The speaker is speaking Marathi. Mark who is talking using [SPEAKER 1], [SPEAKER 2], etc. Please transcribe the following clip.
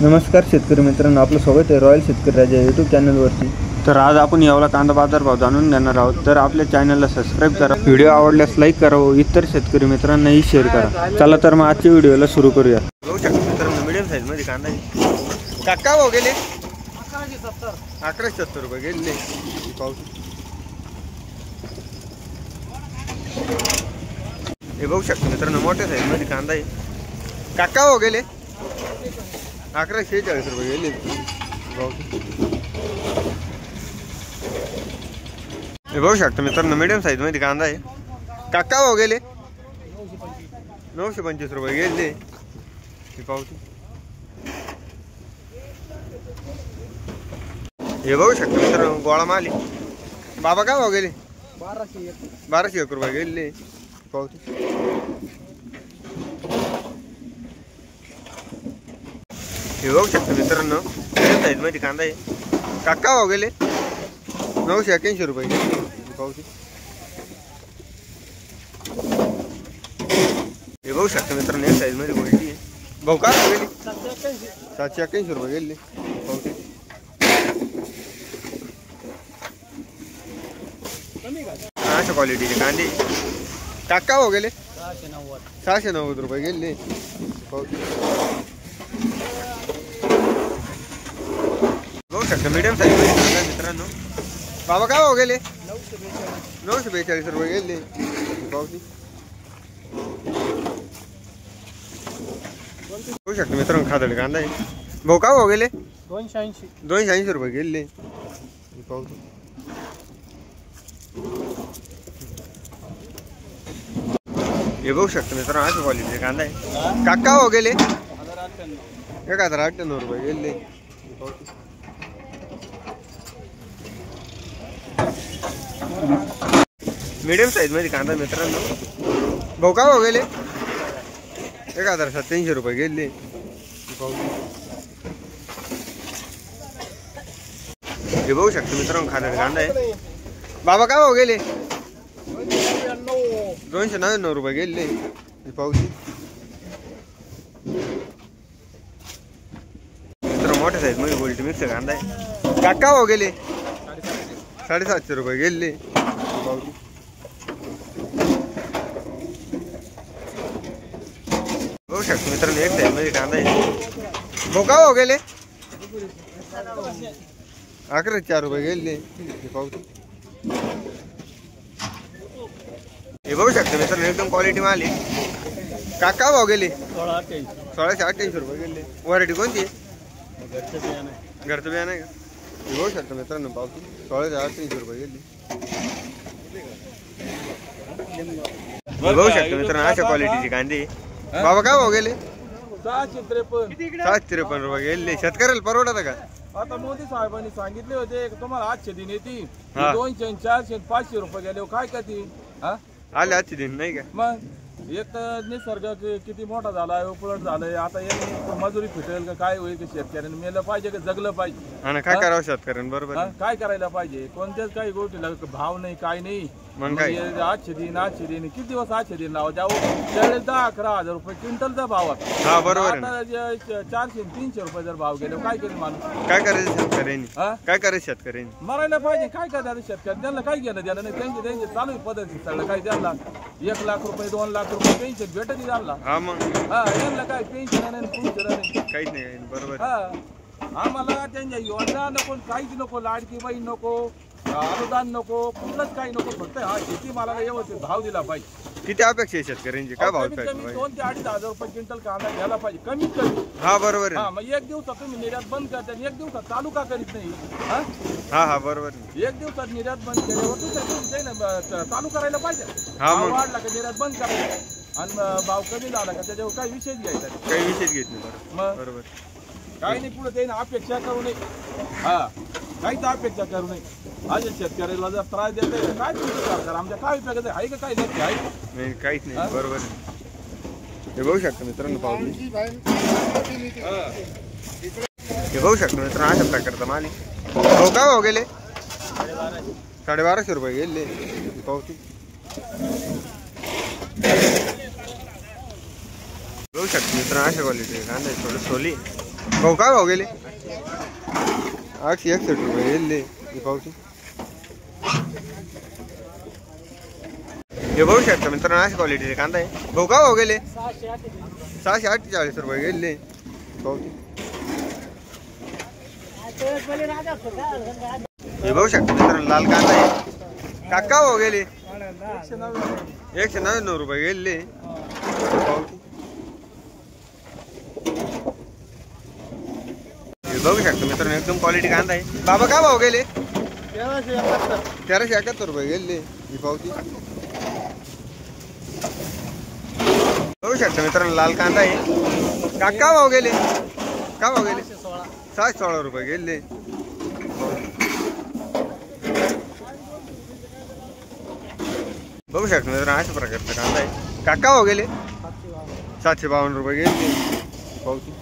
[SPEAKER 1] नमस्कार शेतकरी मित्रांनो, आपलं स्वागत आहे रॉयल शेतकरी राजा यूट्यूब चॅनलवरती। तर आज आपण यावला कांदा बाजारभाव जाणून घेणार आहोत। तर आपल्या चॅनलला सबस्क्राईब करा, व्हिडिओ आवडल्यास लाईक करा व इतर शेतकरी मित्रांनाही शेअर करा। चला तर मग आजच्या व्हिडिओला सुरू करूया। बघू शकता मित्रांनो, मीडियम साईज मध्ये कांदा आहे। काका भाव गेले 1170 रुपये गेले। हे बघू शकता मित्रांनो, मोठ्या साईज मध्ये कांदा आहे। काका भाव गेले 1146 रुपये गेले। हे बघू शकता मित्रांनो, मीडियम साईज मध्ये कांदा आहे। काका भाव गेले 925 रुपये गेले। हे बघू शकता मित्रांनो, गोळा माल बाबा काय भाव गेले 1201 रुपये गेले। हे बघू शकता मित्रांनो, मीडियम साईज मध्ये कांदा आहे। काका भाव गेले 981 रुपये गेले। हे बघू शकता मित्रांनो, एक साईज मध्ये क्वालिटी आहे। भाऊ काय भाव गेले 781 रुपये गेले। अशा क्वालिटीचे कांदे। काका भाव गेले 690 रुपये गेले। बघू शकता मीडियम साईज मध्ये कांदा मित्रांनो। बाबा काय भाव गेले 942 रुपये गेले। बघू शकता मित्रांनो, खादड कांदा आहे। भाऊ काय भाव गेले 280 रुपये गेले। हे बघू शकता मित्रांनो, अशा क्वालिटीचे कांदा आहे। काका भाव गेले 1098 रुपये गेले। मीडियम साईज मध्ये कांदा मित्रांनो। भाऊ काय भाव गेले 1087 रुपये गेले। हे बघू शकता मित्रांनो, खादड कांदा आहे। बाबा काय भाव गेले 299 रुपये गेले। मित्रांनो, मोठ्या साईज मध्ये क्वालिटी मिक्स कांदा आहे। काका भाव गेले 750 रुपये गेले। बघू शकतो मित्रांनो, एक साईज मध्ये कांदा आहे। भोका भाव गेले 1104 रुपये गेले। हे बघू शकतो मित्रांनो, एकदम क्वालिटी माल आहे। काका भाव गेले 1688 रुपये गेले। व्हरायटी कोणती आहे? घरचं बियाणं आहे का? हे बघू शकतो मित्रांनो, पावती 1688 रुपये गेले। बघू शकतो मित्रांनो, अशा क्वालिटीची कांदे। बाबा काय भाव गेले 753 रुपये गेले। शेतकऱ्याला परवडत का?
[SPEAKER 2] आता मोदी साहेबांनी सांगितले होते तुम्हाला 800 दिन येतील, 200 400 500 रुपये गेले काय करते
[SPEAKER 1] आले आजचे दिन नाही का?
[SPEAKER 2] मग एक तर निसर्ग किती मोठा झालाय, उपलट झालाय। आता याने मजुरी फिटेल का काय होईल? की शेतकऱ्यांनी मेलं पाहिजे का जगलं पाहिजे?
[SPEAKER 1] काय करावं शेतकऱ्यांनी? बरोबर
[SPEAKER 2] काय करायला पाहिजे? कोणत्याच काही गोष्टीला भाव नाही, काय नाही। मग 800 दिन किती दिवस 800 दिन लावा त्यावेळेस 10-11 हजार रुपये क्विंटलचा भाव
[SPEAKER 1] हा बरोबर।
[SPEAKER 2] 400-300 रुपये जर भाव गेले काय करेल माणूस?
[SPEAKER 1] काय करायचं शेतकऱ्यांनी? काय करायचं शेतकऱ्यांनी?
[SPEAKER 2] मरायला पाहिजे। काय करतात शेतकरी? त्यांना काय घेणं द्यायला नाही। त्यांचे चालू पद्धती सगळं काय त्यांना 1 लाख रुपये 2 लाख रुपये पेन्शन भेटत त्यांना।
[SPEAKER 1] हा मग
[SPEAKER 2] यांना काय पेन्शन नाही
[SPEAKER 1] काहीच नाही। बरोबर।
[SPEAKER 2] आम्हाला त्यांच्या योजना नको, काहीच नको, लाडकी बाई नको, अनुदान नको, कुठलंच काही नको। फक्त हा शेतीमालाला व्यवस्थित भाव दिला पाहिजे।
[SPEAKER 1] किती अपेक्षा आहे शेतकऱ्यांची? काय भाव
[SPEAKER 2] कमीत कमी 2 ते 2.5 हजार रुपये क्विंटल कांदा घ्यायला पाहिजे कमीत कमी।
[SPEAKER 1] हा बरोबर आहे।
[SPEAKER 2] मग एक दिवसात तुम्ही निर्यात बंद करता, एक दिवसात चालू का करीत नाही?
[SPEAKER 1] हा बरोबर।
[SPEAKER 2] एक दिवसात निर्यात बंद केल्यावर तुम्ही चालू करायला पाहिजे।
[SPEAKER 1] भाव
[SPEAKER 2] वाढला का निर्यात बंद करायला, आणि भाव कमी झाला का त्याच्यावर काही विषय घ्यायचा?
[SPEAKER 1] काही विषय घेत नाही। मग बरोबर
[SPEAKER 2] काही नाही, पुढे त्याने अपेक्षा करू नये। काहीच अपेक्षा करू नये। आज शेतकऱ्याला जर त्रास देत काय तुमचं सरकार? आमच्या काय उपयोग आहे का? काही नाही,
[SPEAKER 1] काहीच नाही। बरोबर। हे बघू शकतो मित्रांनो, पाहू हे बघू शकतो मित्रांनो, अशा प्रकारचा माल भाऊ काय भाव गेले 1250 रुपये गेले। पावती बघू शकतो मित्रांनो, अशा क्वालिटी कांदा थोडं सोली भाऊ काय भाव गेले 861 रुपये गेले ही पावती. हे बघू शकता मित्रांनो अशी क्वालिटीचे कांदा आहे. भाऊ काय भाव गेले 648 रुपये गेले पावती. हे बघू शकता मित्रांनो लाल कांदा आहे. काका भाव गेले 199 रुपये गेले पावती. हे बघू शकता मित्रांनो एकदम क्वालिटी कांदा आहे. बाबा काय भाव गेले 1371 रुपये गेले ही पावती. बघू शकता मित्रांनो लाल कांदा आहे. काका भाव गेले काय भाव गेले 616 रुपये गेले. बघू शकता मित्रांनो अशा प्रकारचा कांदा आहे. काका भाव गेले 752 रुपये गेले पावती.